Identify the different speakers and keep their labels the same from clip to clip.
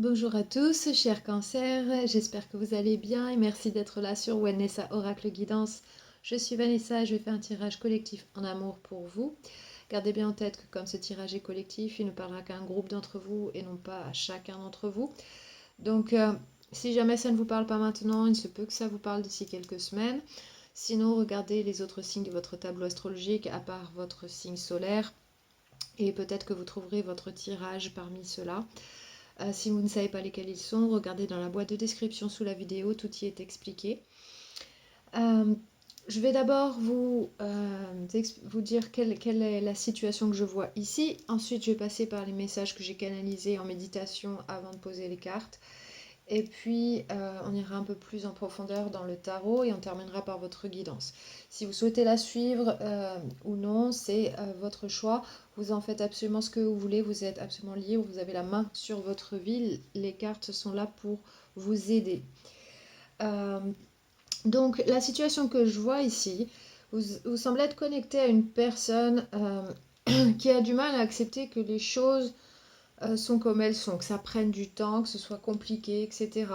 Speaker 1: Bonjour à tous, chers cancers, j'espère que vous allez bien et merci d'être là sur Vanessa Oracle Guidance. Je suis Vanessa et je vais faire un tirage collectif en amour pour vous. Gardez bien en tête que comme ce tirage est collectif, il ne parlera qu'à un groupe d'entre vous et non pas à chacun d'entre vous. Donc si jamais ça ne vous parle pas maintenant, il se peut que ça vous parle d'ici quelques semaines. Sinon, regardez les autres signes de votre tableau astrologique à part votre signe solaire et peut-être que vous trouverez votre tirage parmi ceux-là. Si vous ne savez pas lesquels ils sont, regardez dans la boîte de description sous la vidéo, tout y est expliqué. Je vais d'abord vous dire quelle est la situation que je vois ici. Ensuite, je vais passer par les messages que j'ai canalisés en méditation avant de poser les cartes. Et puis, on ira un peu plus en profondeur dans le tarot et on terminera par votre guidance. Si vous souhaitez la suivre ou non, c'est votre choix. Vous en faites absolument ce que vous voulez. Vous êtes absolument libre. Vous avez la main sur votre vie. Les cartes sont là pour vous aider. Donc, la situation que je vois ici, vous semblez être connecté à une personne qui a du mal à accepter que les choses sont comme elles sont, que ça prenne du temps, que ce soit compliqué, etc.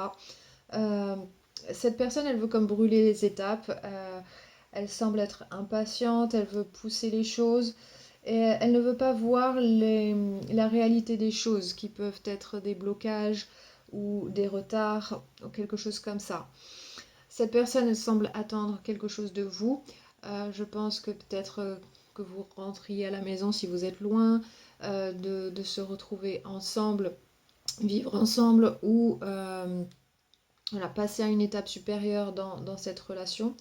Speaker 1: Euh, cette personne, elle veut comme brûler les étapes. Elle semble être impatiente, elle veut pousser les choses. Et elle ne veut pas voir la réalité des choses, qui peuvent être des blocages ou des retards, ou quelque chose comme ça. Cette personne, elle semble attendre quelque chose de vous. Je pense que peut-être que vous rentriez à la maison si vous êtes loin, de se retrouver ensemble, vivre ensemble ou voilà, passer à une étape supérieure dans cette relation.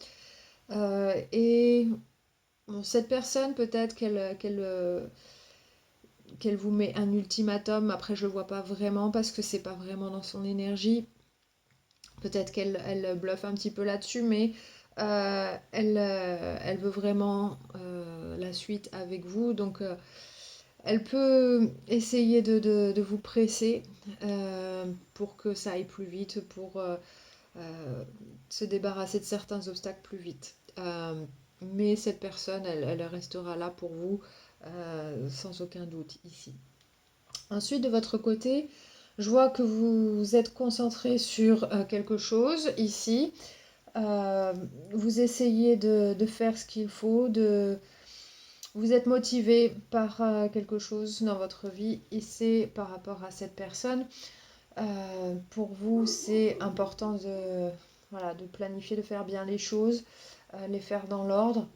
Speaker 1: Et bon, cette personne, peut-être qu'elle vous met un ultimatum. Après, je le vois pas vraiment parce que c'est pas vraiment dans son énergie. Peut-être qu'elle bluffe un petit peu là-dessus, mais elle veut vraiment la suite avec vous. Donc, elle peut essayer de vous presser pour que ça aille plus vite, pour se débarrasser de certains obstacles plus vite. Mais cette personne, elle restera là pour vous sans aucun doute ici. Ensuite, de votre côté, je vois que vous êtes concentré sur quelque chose ici. Euh, vous essayez de faire ce qu'il faut, vous êtes motivé par quelque chose dans votre vie et c'est par rapport à cette personne. Pour vous, c'est important voilà, de planifier, de faire bien les choses, les faire dans l'ordre.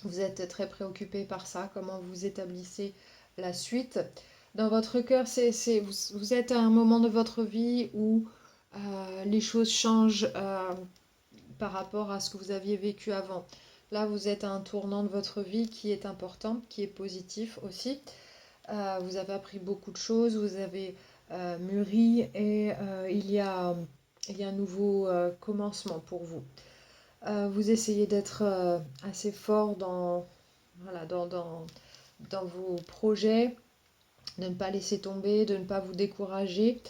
Speaker 1: Vous êtes très préoccupé par ça, comment vous établissez la suite. Dans votre cœur, vous êtes à un moment de votre vie où les choses changent par rapport à ce que vous aviez vécu avant. Là, vous êtes à un tournant de votre vie qui est important, qui est positif aussi. Vous avez appris beaucoup de choses, vous avez mûri et il y a un nouveau commencement pour vous. Vous essayez d'être assez fort voilà, dans vos projets, de ne pas laisser tomber, de ne pas vous décourager.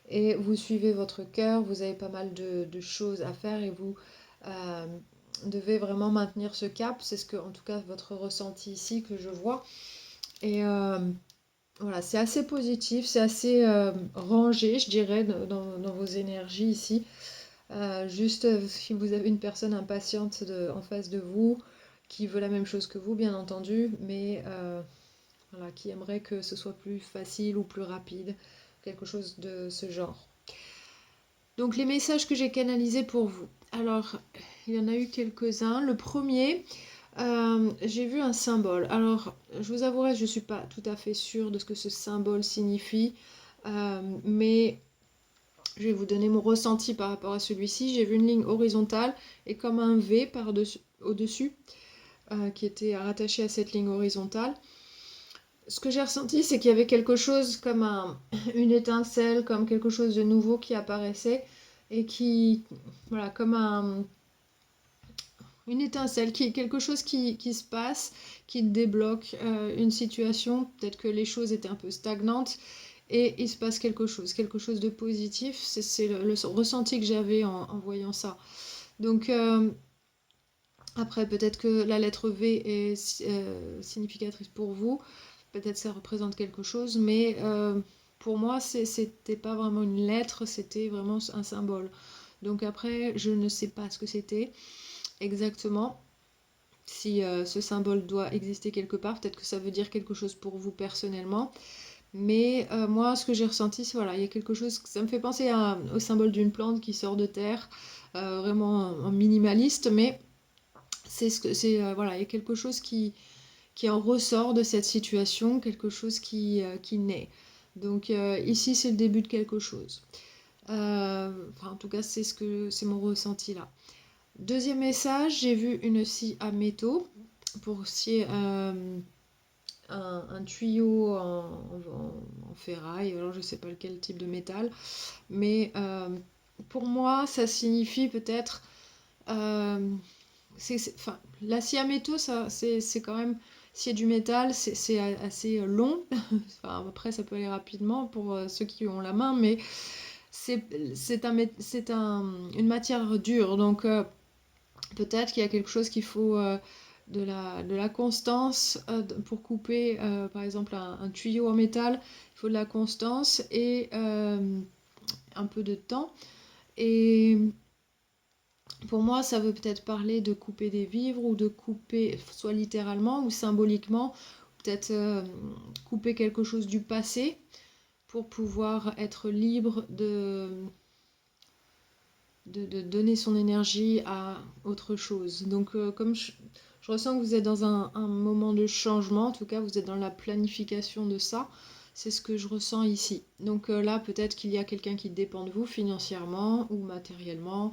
Speaker 1: Et vous suivez votre cœur, vous avez pas mal de choses à faire et vous euh, devez vraiment maintenir ce cap. C'est ce que, en tout cas, votre ressenti ici que je vois. Et voilà, c'est assez positif, c'est assez rangé, je dirais, dans vos énergies ici. Juste si vous avez une personne impatiente en face de vous, qui veut la même chose que vous, bien entendu, mais voilà, qui aimerait que ce soit plus facile ou plus rapide, quelque chose de ce genre. Donc les messages que j'ai canalisés pour vous. Alors, il y en a eu quelques-uns. Le premier, j'ai vu un symbole. Alors, je vous avouerai, je ne suis pas tout à fait sûre de ce que ce symbole signifie, mais je vais vous donner mon ressenti par rapport à celui-ci. J'ai vu une ligne horizontale et comme un V par-dessus, au-dessus, qui était rattaché à cette ligne horizontale. Ce que j'ai ressenti, c'est qu'il y avait quelque chose comme une étincelle, comme quelque chose de nouveau qui apparaissait et qui, voilà, comme une étincelle, quelque chose qui se passe, qui débloque une situation. Peut-être que les choses étaient un peu stagnantes et il se passe quelque chose de positif. C'est le ressenti que j'avais en voyant ça. Donc après, peut-être que la lettre V est significatrice pour vous, peut-être ça représente quelque chose, mais pour moi, c'était pas vraiment une lettre, c'était vraiment un symbole. Donc après, je ne sais pas ce que c'était exactement. Si ce symbole doit exister quelque part, peut-être que ça veut dire quelque chose pour vous personnellement. Mais moi, ce que j'ai ressenti, c'est voilà, il y a quelque chose, ça me fait penser au symbole d'une plante qui sort de terre, vraiment en minimaliste, mais c'est ce que c'est voilà, il y a quelque chose qui en ressort de cette situation, quelque chose qui naît. Donc ici, c'est le début de quelque chose. Enfin, en tout cas, c'est mon ressenti là. Deuxième message, j'ai vu une scie à métaux pour scier un tuyau en ferraille, alors je sais pas quel type de métal, mais pour moi ça signifie peut-être, euh, enfin, la scie à métaux, ça, c'est quand même, scier du métal, c'est assez long, enfin, après ça peut aller rapidement pour ceux qui ont la main, mais une matière dure, donc peut-être qu'il y a quelque chose qu'il faut de la constance pour couper, par exemple, un tuyau en métal. Il faut de la constance et un peu de temps. Et pour moi, ça veut peut-être parler de couper des vivres ou de couper, soit littéralement ou symboliquement, peut-être couper quelque chose du passé pour pouvoir être libre de donner son énergie à autre chose. Donc comme je ressens que vous êtes dans un moment de changement, en tout cas vous êtes dans la planification de ça, c'est ce que je ressens ici. Donc là peut-être qu'il y a quelqu'un qui dépend de vous financièrement ou matériellement.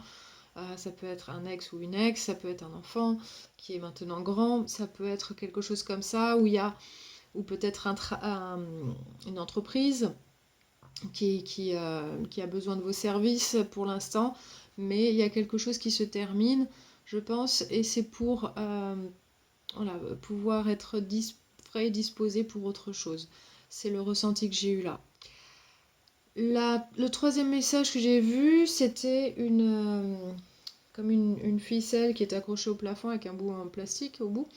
Speaker 1: Ça peut être un ex ou une ex, ça peut être un enfant qui est maintenant grand, ça peut être quelque chose comme ça, où il y a, ou peut-être une entreprise qui a besoin de vos services pour l'instant, mais il y a quelque chose qui se termine, je pense, et c'est pour voilà, pouvoir être prêt et disposé pour autre chose. C'est le ressenti que j'ai eu là. Le troisième message que j'ai vu, c'était comme une ficelle qui est accrochée au plafond avec un bout en plastique au bout.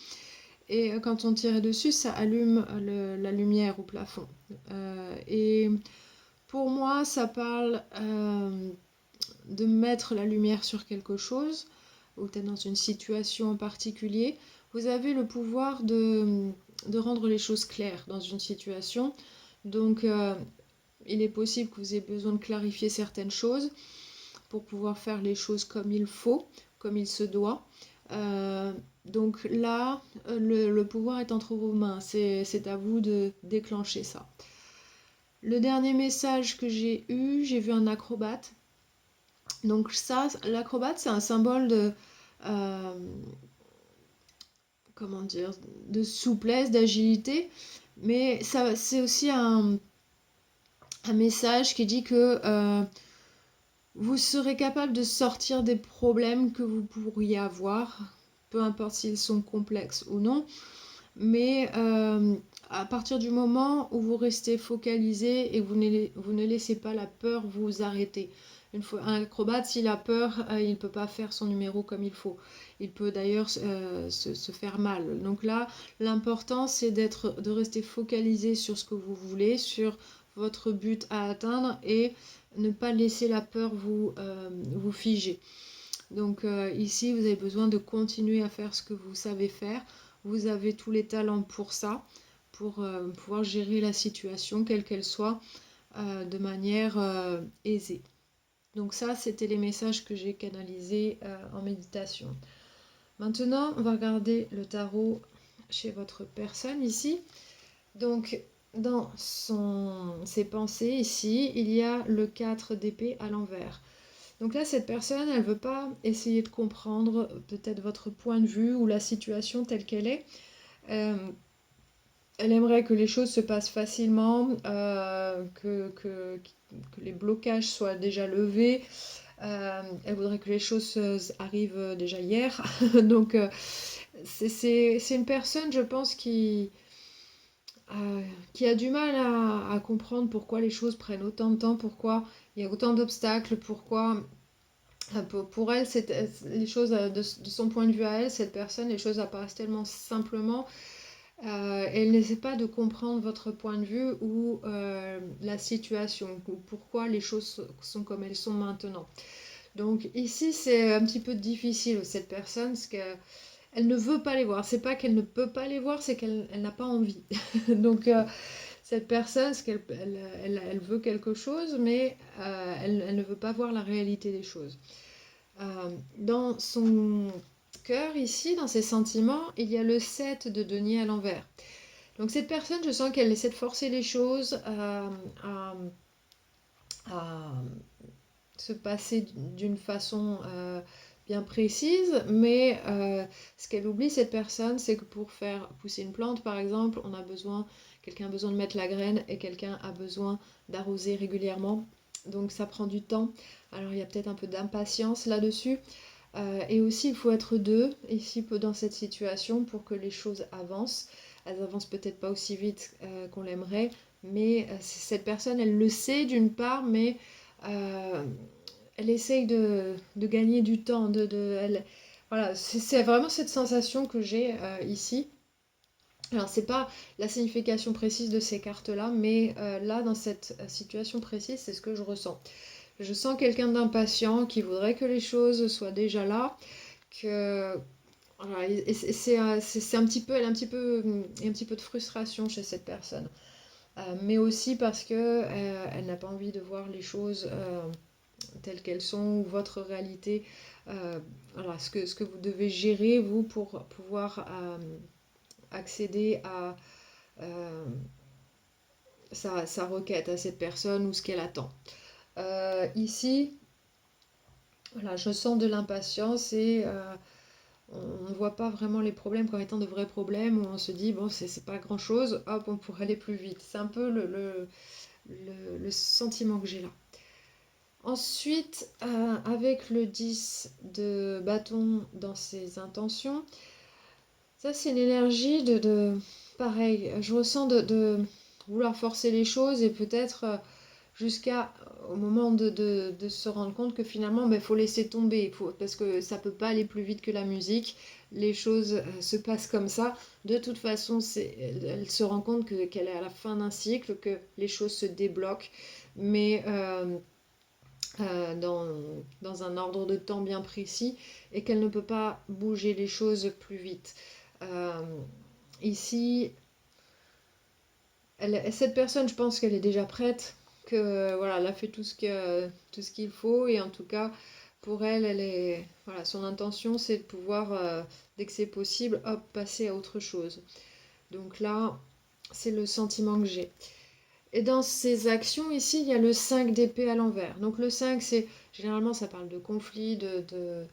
Speaker 1: Et quand on tirait dessus, ça allume la lumière au plafond. Et pour moi, ça parle de mettre la lumière sur quelque chose, ou peut-être dans une situation en particulier. Vous avez le pouvoir de rendre les choses claires dans une situation. Donc, il est possible que vous ayez besoin de clarifier certaines choses pour pouvoir faire les choses comme il faut, comme il se doit. Donc là, le pouvoir est entre vos mains. C'est à vous de déclencher ça. Le dernier message que j'ai eu, j'ai vu un acrobate. Donc ça, l'acrobate, c'est un symbole euh, comment dire, de souplesse, d'agilité, mais ça, c'est aussi un message qui dit que vous serez capable de sortir des problèmes que vous pourriez avoir, peu importe s'ils sont complexes ou non, mais à partir du moment où vous restez focalisé et vous ne laissez pas la peur vous arrêter. Un acrobate, s'il a peur, il ne peut pas faire son numéro comme il faut. Il peut d'ailleurs se faire mal. Donc là, l'important, c'est de rester focalisé sur ce que vous voulez, sur votre but à atteindre et ne pas laisser la peur vous figer. Donc ici, vous avez besoin de continuer à faire ce que vous savez faire. Vous avez tous les talents pour ça, pour pouvoir gérer la situation, quelle qu'elle soit, de manière aisée. Donc ça, c'était les messages que j'ai canalisés en méditation. Maintenant, on va regarder le tarot chez votre personne ici. Donc, dans ses pensées ici, il y a le 4 d'épée à l'envers. Donc là, cette personne, elle ne veut pas essayer de comprendre peut-être votre point de vue ou la situation telle qu'elle est. Euh, Elle aimerait que les choses se passent facilement, que les blocages soient déjà levés. Elle voudrait que les choses arrivent déjà hier. Donc c'est une personne, je pense, qui a du mal à comprendre pourquoi les choses prennent autant de temps, pourquoi il y a autant d'obstacles, pourquoi pour elle, les choses, de son point de vue à elle, cette personne, les choses apparaissent tellement simplement. Elle n'essaie pas de comprendre votre point de vue ou la situation, ou pourquoi les choses sont comme elles sont maintenant. Donc ici, c'est un petit peu difficile, cette personne, parce qu'elle ne veut pas les voir. C'est pas qu'elle ne peut pas les voir, c'est qu'elle n'a pas envie. Donc cette personne, ce qu'elle elle veut quelque chose, mais elle ne veut pas voir la réalité des choses. Dans son cœur, ici, dans ses sentiments, il y a le 7 de denier à l'envers. Donc cette personne, je sens qu'elle essaie de forcer les choses à se passer d'une façon bien précise, mais ce qu'elle oublie, cette personne, c'est que pour faire pousser une plante, par exemple, quelqu'un a besoin de mettre la graine et quelqu'un a besoin d'arroser régulièrement. Donc ça prend du temps. Alors il y a peut-être un peu d'impatience là-dessus. Et aussi, il faut être deux, ici, dans cette situation, pour que les choses avancent. Elles avancent peut-être pas aussi vite qu'on l'aimerait, mais cette personne, elle le sait d'une part, mais euh, elle essaye de gagner du temps. Voilà, c'est vraiment cette sensation que j'ai ici. Alors, c'est pas la signification précise de ces cartes-là, mais là, dans cette situation précise, c'est ce que je ressens. Je sens quelqu'un d'impatient qui voudrait que les choses soient déjà là, que voilà, et c'est un petit peu, elle a un petit peu, il y a un petit peu de frustration chez cette personne. Mais aussi parce que elle n'a pas envie de voir les choses telles qu'elles sont ou votre réalité. Voilà, ce que vous devez gérer vous pour pouvoir accéder à euh, sa requête à cette personne ou ce qu'elle attend. Ici, voilà, je sens de l'impatience et on ne voit pas vraiment les problèmes comme étant de vrais problèmes où on se dit, bon, c'est pas grand-chose, hop, on pourrait aller plus vite. C'est un peu le sentiment que j'ai là. Ensuite, avec le 10 de bâton dans ses intentions, ça c'est une énergie pareil, je ressens de vouloir forcer les choses et peut-être jusqu'à au moment de se rendre compte que finalement il faut laisser tomber, parce que ça peut pas aller plus vite que la musique, les choses se passent comme ça. De toute façon, elle se rend compte qu'elle est à la fin d'un cycle, que les choses se débloquent, mais dans, dans un ordre de temps bien précis et qu'elle ne peut pas bouger les choses plus vite. Euh, Ici, cette personne, je pense qu'elle est déjà prête, que voilà, elle a fait tout ce qu'il faut et en tout cas pour elle, voilà, son intention c'est de pouvoir, dès que c'est possible, hop, passer à autre chose. Donc là, c'est le sentiment que j'ai. Et dans ces actions ici, il y a le 5 d'épée à l'envers. Donc le 5, généralement ça parle de conflits, de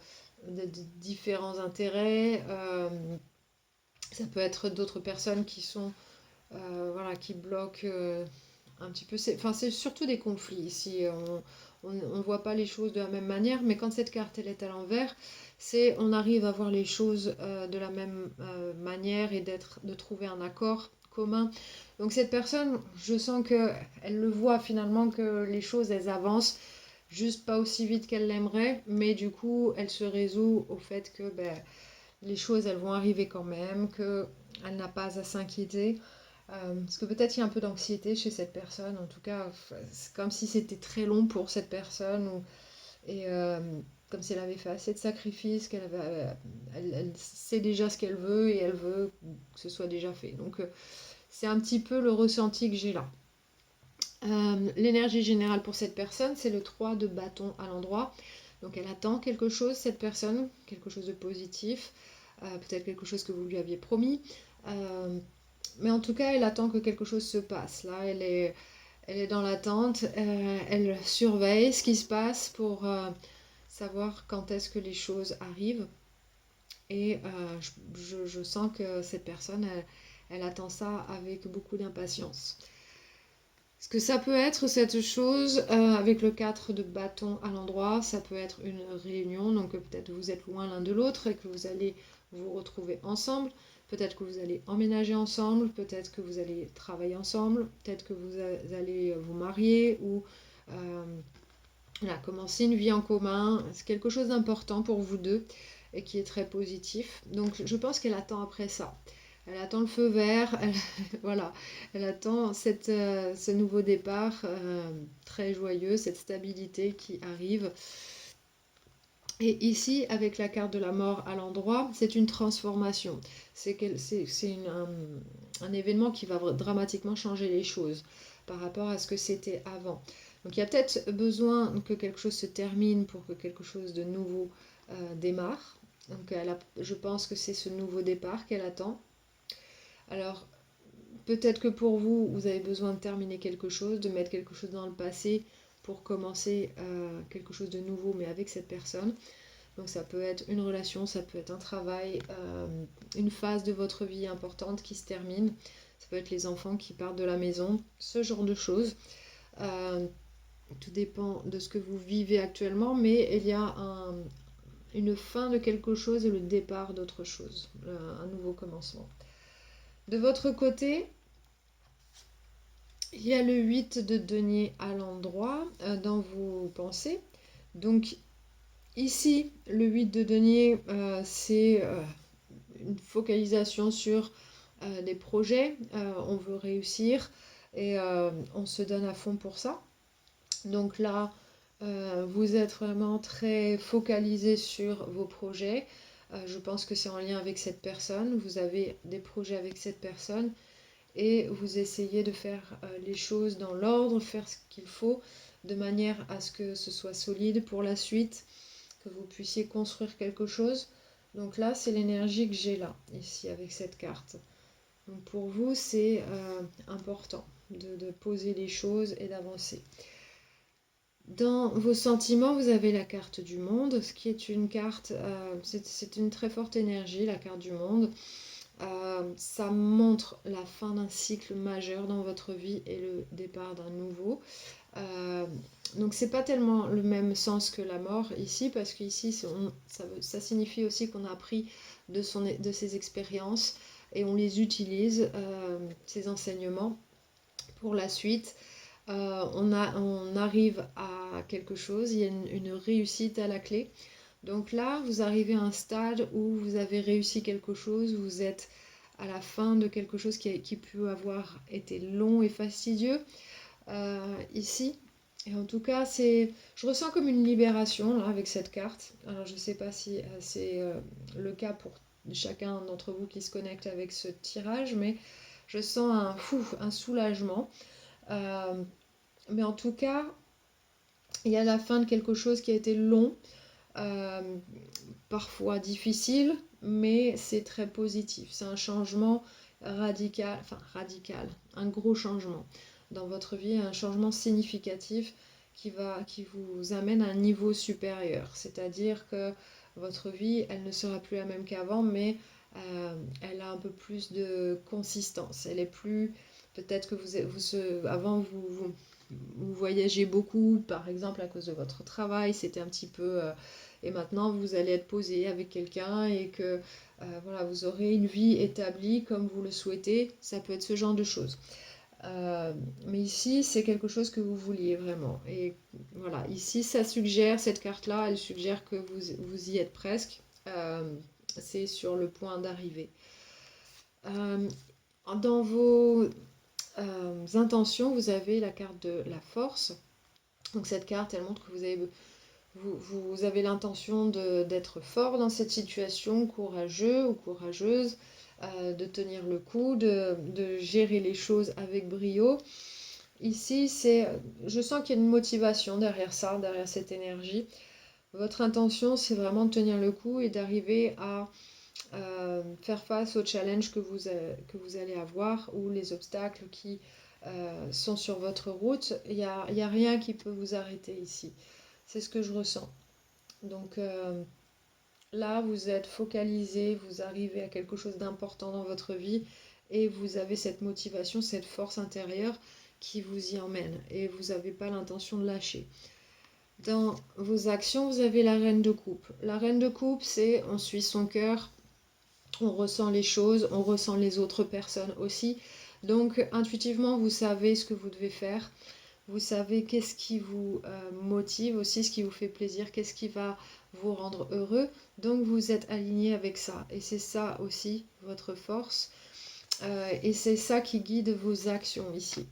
Speaker 1: différents intérêts. Ça peut être d'autres personnes qui sont voilà, qui bloquent un petit peu. Enfin, c'est surtout des conflits ici. On ne voit pas les choses de la même manière, mais quand cette carte elle est à l'envers, on arrive à voir les choses de la même manière et de trouver un accord commun. Donc cette personne, je sens que elle le voit finalement que les choses elles avancent, juste pas aussi vite qu'elle l'aimerait, mais du coup elle se résout au fait que ben, les choses elles vont arriver quand même, qu'elle n'a pas à s'inquiéter. Parce que peut-être il y a un peu d'anxiété chez cette personne, en tout cas, c'est comme si c'était très long pour cette personne, et comme si elle avait fait assez de sacrifices, elle sait déjà ce qu'elle veut et elle veut que ce soit déjà fait. Donc c'est un petit peu le ressenti que j'ai là. L'énergie générale pour cette personne, c'est le 3 de bâton à l'endroit. Donc elle attend quelque chose, cette personne, quelque chose de positif, peut-être quelque chose que vous lui aviez promis. Euh, mais en tout cas, elle attend que quelque chose se passe. Là, elle est dans l'attente, elle surveille ce qui se passe pour savoir quand est-ce que les choses arrivent. Et je sens que cette personne, elle attend ça avec beaucoup d'impatience. Ce que ça peut être, cette chose, avec le 4 de bâton à l'endroit, ça peut être une réunion, donc peut-être vous êtes loin l'un de l'autre et que vous allez vous retrouver ensemble. Peut-être que vous allez emménager ensemble, peut-être que vous allez travailler ensemble, peut-être que vous allez vous marier ou voilà, commencer une vie en commun. C'est quelque chose d'important pour vous deux et qui est très positif. Donc je pense qu'elle attend après ça. Elle attend le feu vert, voilà, elle attend ce nouveau départ très joyeux, cette stabilité qui arrive. Et ici, avec la carte de la mort à l'endroit, c'est une transformation. Un événement qui va dramatiquement changer les choses par rapport à ce que c'était avant. Donc il y a peut-être besoin que quelque chose se termine pour que quelque chose de nouveau démarre. Donc je pense que c'est ce nouveau départ qu'elle attend. Alors peut-être que pour vous, vous avez besoin de terminer quelque chose, de mettre quelque chose dans le passé pour commencer quelque chose de nouveau, mais avec cette personne. Donc ça peut être une relation, ça peut être un travail, une phase de votre vie importante qui se termine. Ça peut être les enfants qui partent de la maison, ce genre de choses. Euh, Tout dépend de ce que vous vivez actuellement, mais il y a une fin de quelque chose et le départ d'autre chose, un nouveau commencement. De votre côté, il y a le 8 de denier à l'endroit dans vos pensées. Donc ici, le 8 de denier, c'est une focalisation sur des projets. On veut réussir et on se donne à fond pour ça. Donc là, vous êtes vraiment très focalisé sur vos projets. Je pense que c'est en lien avec cette personne. Vous avez des projets avec cette personne et vous essayez de faire les choses dans l'ordre, faire ce qu'il faut de manière à ce que ce soit solide pour la suite, que vous puissiez construire quelque chose. Donc là, c'est l'énergie que j'ai là, ici, avec cette carte. Donc pour vous, c'est important de poser les choses et d'avancer. Dans vos sentiments, vous avez la carte du monde, ce qui est une carte, c'est une très forte énergie, la carte du monde. Ça montre la fin d'un cycle majeur dans votre vie et le départ d'un nouveau. Euh, donc c'est pas tellement le même sens que la mort ici, parce qu'ici ça signifie aussi qu'on a appris de ses expériences et on les utilise, ces enseignements, pour la suite. On arrive à quelque chose, il y a une réussite à la clé. Donc là, vous arrivez à un stade où vous avez réussi quelque chose, vous êtes à la fin de quelque chose qui peut avoir été long et fastidieux ici. Et en tout cas, je ressens comme une libération là, avec cette carte. Alors je ne sais pas si c'est le cas pour chacun d'entre vous qui se connecte avec ce tirage, mais je sens un soulagement. Euh, mais en tout cas, il y a la fin de quelque chose qui a été long, euh, parfois difficile, mais c'est très positif. C'est un changement radical, un gros changement dans votre vie, un changement significatif qui vous amène à un niveau supérieur. C'est-à-dire que votre vie, elle ne sera plus la même qu'avant, mais elle a un peu plus de consistance. Elle est plus, peut-être que avant vous voyagez beaucoup, par exemple à cause de votre travail, c'était un petit peu et maintenant vous allez être posé avec quelqu'un et que voilà, vous aurez une vie établie comme vous le souhaitez, ça peut être ce genre de choses. Mais ici, c'est quelque chose que vous vouliez vraiment. Et voilà, ici, ça suggère, cette carte-là, elle suggère que vous y êtes presque. C'est sur le point d'arriver. Euh, dans vos intentions, vous avez la carte de la force. Donc cette carte, elle montre que vous avez l'intention d'être fort dans cette situation, courageux ou courageuse, de tenir le coup, de gérer les choses avec brio. Ici, je sens qu'il y a une motivation derrière ça, derrière cette énergie. Votre intention, c'est vraiment de tenir le coup et d'arriver à faire face aux challenges que vous allez avoir ou les obstacles qui sont sur votre route. Il n'y a rien qui peut vous arrêter ici. C'est ce que je ressens. Donc là, vous êtes focalisé, vous arrivez à quelque chose d'important dans votre vie et vous avez cette motivation, cette force intérieure qui vous y emmène et vous n'avez pas l'intention de lâcher. Dans vos actions, vous avez la reine de coupe. La reine de coupe, c'est on suit son cœur, on ressent les choses, on ressent les autres personnes aussi. Donc intuitivement, vous savez ce que vous devez faire. Vous savez qu'est-ce qui vous motive aussi, ce qui vous fait plaisir, qu'est-ce qui va vous rendre heureux. Donc vous êtes aligné avec ça. Et c'est ça aussi votre force. Et c'est ça qui guide vos actions ici.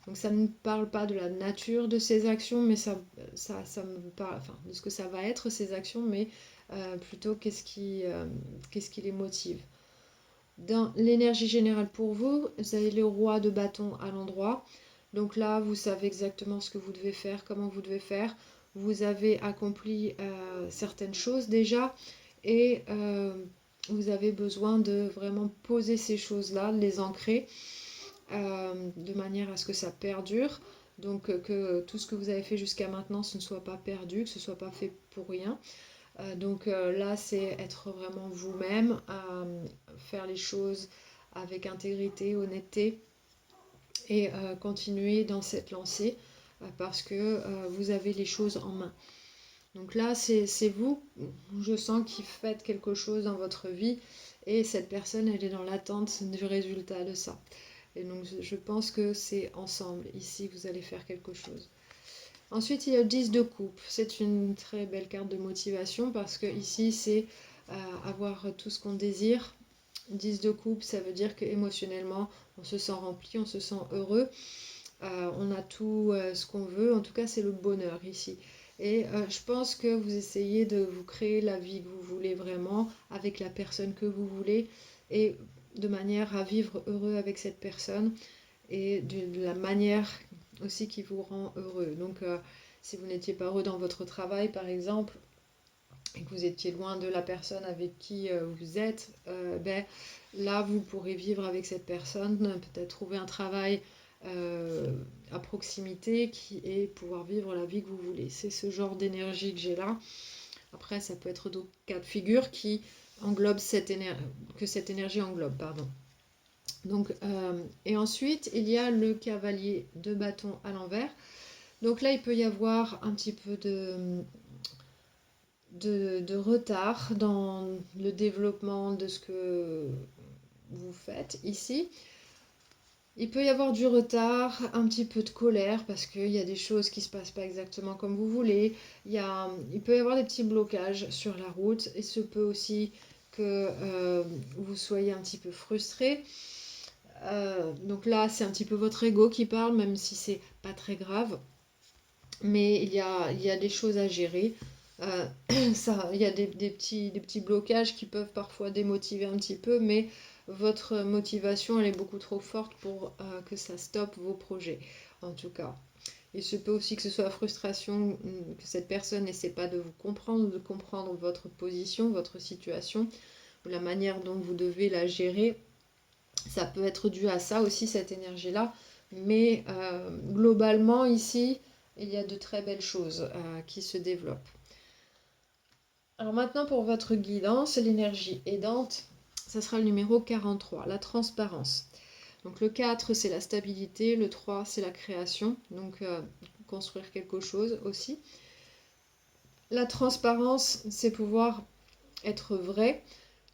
Speaker 1: Donc ça ne parle pas de la nature de ces actions, mais ça me parle, enfin, de ce que ça va être ces actions, mais plutôt qu'est-ce qui les motive. Dans l'énergie générale pour vous, vous avez le roi de bâton à l'endroit. Donc là, vous savez exactement ce que vous devez faire, comment vous devez faire. Vous avez accompli certaines choses déjà et vous avez besoin de vraiment poser ces choses-là, de les ancrer de manière à ce que ça perdure. Donc que tout ce que vous avez fait jusqu'à maintenant, ce ne soit pas perdu, que ce ne soit pas fait pour rien. Donc là, c'est être vraiment vous-même, faire les choses avec intégrité, honnêteté et continuer dans cette lancée parce que vous avez les choses en main. Donc là, c'est vous, je sens, qui faites quelque chose dans votre vie et cette personne, elle est dans l'attente du résultat de ça. Et donc je pense que c'est ensemble, ici, vous allez faire quelque chose. Ensuite, il y a le 10 de coupe. C'est une très belle carte de motivation parce que ici, c'est avoir tout ce qu'on désire. 10 de coupe, ça veut dire qu'émotionnellement, on se sent rempli, on se sent heureux. On a tout ce qu'on veut. En tout cas, c'est le bonheur ici. Et je pense que vous essayez de vous créer la vie que vous voulez vraiment, avec la personne que vous voulez, et de manière à vivre heureux avec cette personne, et de la manière aussi qui vous rend heureux. Donc, si vous n'étiez pas heureux dans votre travail, par exemple, et que vous étiez loin de la personne avec qui vous êtes, ben, là, vous pourrez vivre avec cette personne, peut-être trouver un travail à proximité et pouvoir vivre la vie que vous voulez. C'est ce genre d'énergie que j'ai là. Après, ça peut être d'autres cas de figure qui englobent que cette énergie englobe, pardon. Donc, et ensuite, il y a le cavalier de bâton à l'envers. Donc là, il peut y avoir un petit peu de retard dans le développement de ce que vous faites ici. Il peut y avoir du retard, un petit peu de colère parce qu'il y a des choses qui ne se passent pas exactement comme vous voulez. Il peut y avoir des petits blocages sur la route. Il se peut aussi que vous soyez un petit peu frustré. Donc là, c'est un petit peu votre ego qui parle, même si c'est pas très grave. Mais il y a des choses à gérer. Euh, il y a des petits blocages qui peuvent parfois démotiver un petit peu, mais votre motivation, elle est beaucoup trop forte pour que ça stoppe vos projets, en tout cas. Il se peut aussi que ce soit la frustration, que cette personne n'essaie pas de vous comprendre, de comprendre votre position, votre situation, ou la manière dont vous devez la gérer. Ça peut être dû à ça aussi, cette énergie-là. Mais globalement, ici, il y a de très belles choses qui se développent. Alors maintenant, pour votre guidance, l'énergie aidante, ça sera le numéro 43, la transparence. Donc le 4, c'est la stabilité, le 3, c'est la création, donc construire quelque chose aussi. La transparence, c'est pouvoir être vrai,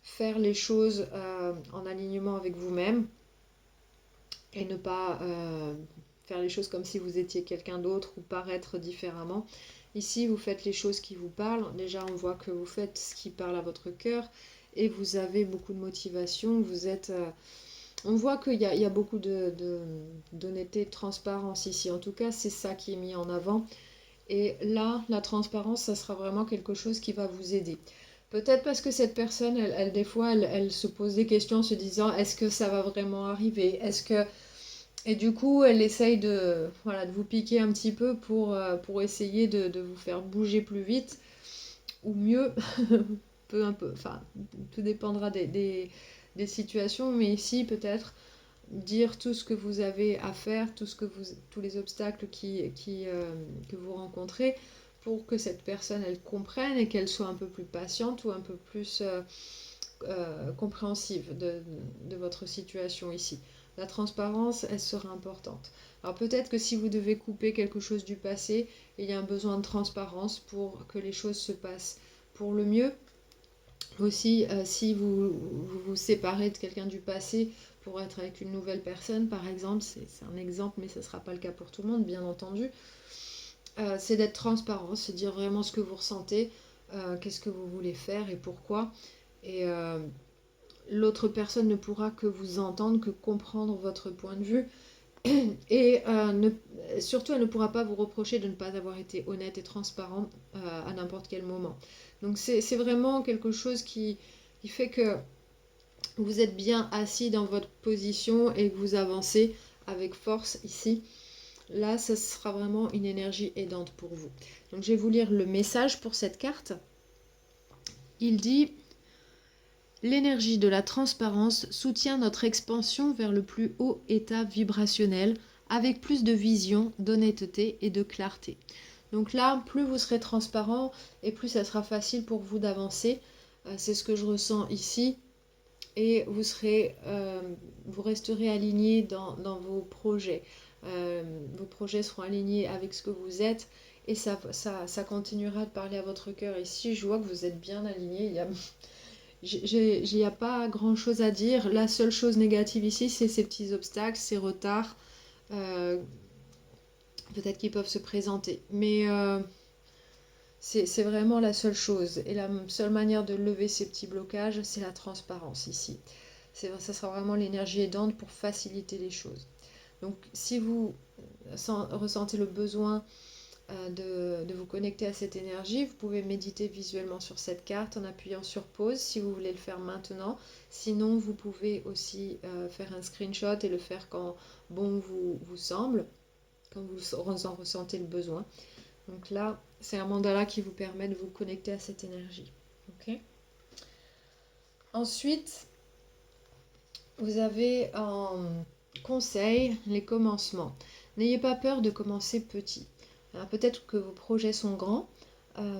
Speaker 1: faire les choses en alignement avec vous-même, et ne pas faire les choses comme si vous étiez quelqu'un d'autre ou paraître différemment. Ici, vous faites les choses qui vous parlent. Déjà, on voit que vous faites ce qui parle à votre cœur et vous avez beaucoup de motivation. Vous êtes, on voit qu'il y a beaucoup d'honnêteté, de transparence ici. En tout cas, c'est ça qui est mis en avant. Et là, la transparence, ça sera vraiment quelque chose qui va vous aider. Peut-être parce que cette personne, des fois, elle se pose des questions en se disant, est-ce que ça va vraiment arriver? Est-ce que... Et du coup, elle essaye voilà, de vous piquer un petit peu pour essayer de vous faire bouger plus vite ou mieux. Peu un peu, enfin, tout dépendra des situations, mais ici, peut-être dire tout ce que vous avez à faire, tous les obstacles que vous rencontrez pour que cette personne, elle comprenne et qu'elle soit un peu plus patiente ou un peu plus compréhensive de votre situation ici. La transparence, elle sera importante. Alors peut-être que si vous devez couper quelque chose du passé, il y a un besoin de transparence pour que les choses se passent pour le mieux. Aussi, si vous séparez de quelqu'un du passé pour être avec une nouvelle personne, par exemple, c'est un exemple, mais ce ne sera pas le cas pour tout le monde, bien entendu, c'est d'être transparent, c'est dire vraiment ce que vous ressentez, qu'est-ce que vous voulez faire et pourquoi. Et l'autre personne ne pourra que vous entendre, que comprendre votre point de vue. Et surtout, elle ne pourra pas vous reprocher de ne pas avoir été honnête et transparent à n'importe quel moment. Donc c'est vraiment quelque chose qui fait que vous êtes bien assis dans votre position et que vous avancez avec force ici. Là, ça sera vraiment une énergie aidante pour vous. Donc je vais vous lire le message pour cette carte. Il dit: l'énergie de la transparence soutient notre expansion vers le plus haut état vibrationnel avec plus de vision, d'honnêteté et de clarté. Donc là, plus vous serez transparent et plus ça sera facile pour vous d'avancer. C'est ce que je ressens ici. Et vous resterez aligné dans vos projets. Vos projets seront alignés avec ce que vous êtes et ça continuera de parler à votre cœur. Ici, je vois que vous êtes bien aligné. Il n'y a pas grand chose à dire. La seule chose négative ici, c'est ces petits obstacles, ces retards, peut-être qu'ils peuvent se présenter. Mais c'est vraiment la seule chose. Et la seule manière de lever ces petits blocages, c'est la transparence ici. Ça sera vraiment l'énergie aidante pour faciliter les choses. Donc si vous ressentez le besoin de vous connecter à cette énergie, vous pouvez méditer visuellement sur cette carte en appuyant sur pause si vous voulez le faire maintenant. Sinon, vous pouvez aussi faire un screenshot et le faire quand bon vous semble, quand vous en ressentez le besoin. Donc là, c'est un mandala qui vous permet de vous connecter à cette énergie. Okay. Ensuite, vous avez en conseil les commencements. N'ayez pas peur de commencer petit. Alors peut-être que vos projets sont grands,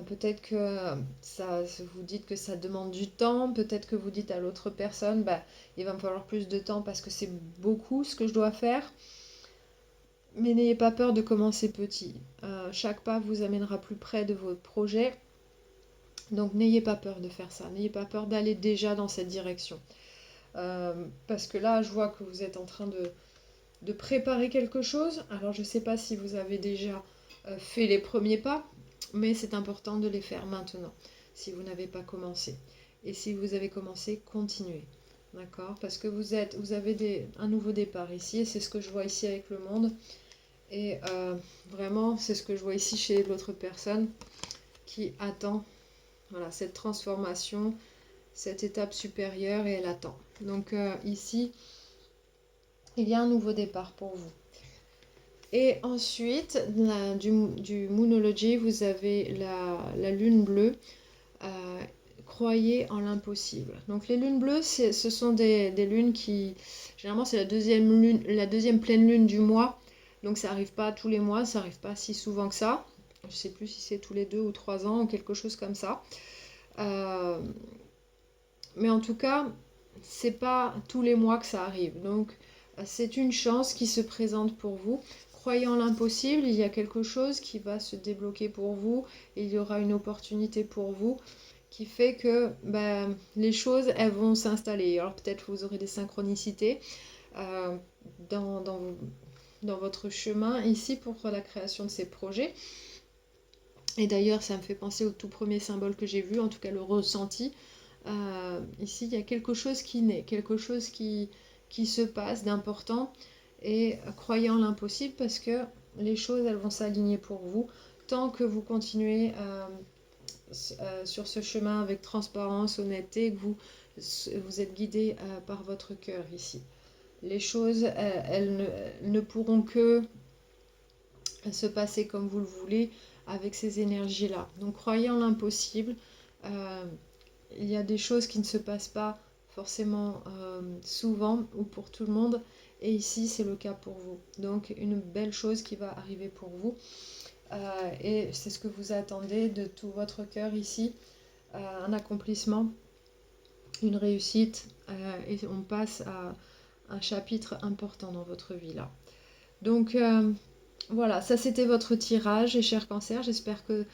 Speaker 1: peut-être que vous dites que ça demande du temps, peut-être que vous dites à l'autre personne, il va me falloir plus de temps parce que c'est beaucoup ce que je dois faire. Mais n'ayez pas peur de commencer petit. Chaque pas vous amènera plus près de votre projet. Donc n'ayez pas peur de faire ça. N'ayez pas peur d'aller déjà dans cette direction. Parce que là, je vois que vous êtes en train de préparer quelque chose. Alors, je ne sais pas si vous avez déjà fait les premiers pas, mais c'est important de les faire maintenant, si vous n'avez pas commencé. Et si vous avez commencé, continuez. D'accord? Parce que vous avez un nouveau départ ici, et c'est ce que je vois ici avec le monde. Et vraiment, c'est ce que je vois ici chez l'autre personne qui attend cette transformation, cette étape supérieure, et elle attend. Donc ici, il y a un nouveau départ pour vous. Et ensuite, du Moonology, vous avez la lune bleue. Croyez en l'impossible. Donc les lunes bleues, ce sont des lunes qui... Généralement, c'est la deuxième pleine lune du mois. Donc ça n'arrive pas tous les mois, ça n'arrive pas si souvent que ça. Je ne sais plus si c'est tous les 2 ou 3 ans ou quelque chose comme ça. Mais en tout cas, c'est pas tous les mois que ça arrive. Donc c'est une chance qui se présente pour vous. Croyez en l'impossible, il y a quelque chose qui va se débloquer pour vous. Et il y aura une opportunité pour vous qui fait que les choses, elles vont s'installer. Alors peut-être vous aurez des synchronicités dans votre chemin ici pour la création de ces projets. Et d'ailleurs, ça me fait penser au tout premier symbole que j'ai vu, en tout cas le ressenti. Ici, il y a quelque chose qui naît, quelque chose qui se passe d'important. Et croyez en l'impossible parce que les choses, elles vont s'aligner pour vous tant que vous continuez sur ce chemin avec transparence, honnêteté, que vous êtes guidé par votre cœur ici. Les choses, elles ne pourront que se passer comme vous le voulez avec ces énergies-là. Donc croyez en l'impossible. Il y a des choses qui ne se passent pas forcément souvent ou pour tout le monde. Et ici, c'est le cas pour vous. Donc une belle chose qui va arriver pour vous. Et c'est ce que vous attendez de tout votre cœur ici. Un accomplissement, une réussite. Et on passe à un chapitre important dans votre vie là. Donc voilà, ça c'était votre tirage, et cher cancer, j'espère que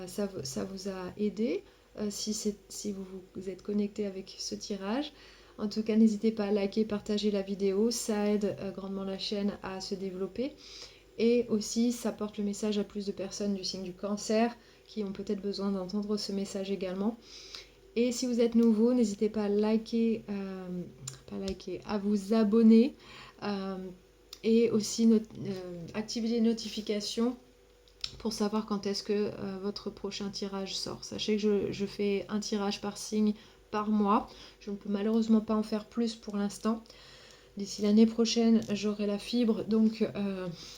Speaker 1: ça vous a aidé si vous êtes connecté avec ce tirage. En tout cas, n'hésitez pas à liker, partager la vidéo, ça aide grandement la chaîne à se développer. Et aussi, ça porte le message à plus de personnes du signe du cancer qui ont peut-être besoin d'entendre ce message également. Et si vous êtes nouveau, n'hésitez pas à liker, à vous abonner et aussi activer les notifications pour savoir quand est-ce que votre prochain tirage sort. Sachez que je fais un tirage par signe par mois. Je ne peux malheureusement pas en faire plus pour l'instant. D'ici l'année prochaine, j'aurai la fibre, donc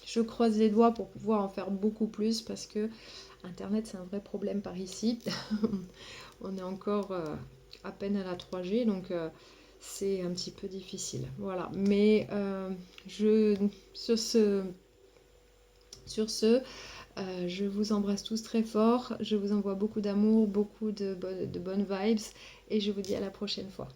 Speaker 1: je croise les doigts pour pouvoir en faire beaucoup plus parce que Internet, c'est un vrai problème par ici. On est encore à peine à la 3G, donc c'est un petit peu difficile. Voilà, mais sur ce je vous embrasse tous très fort. Je vous envoie beaucoup d'amour, beaucoup de bonnes vibes et je vous dis à la prochaine fois.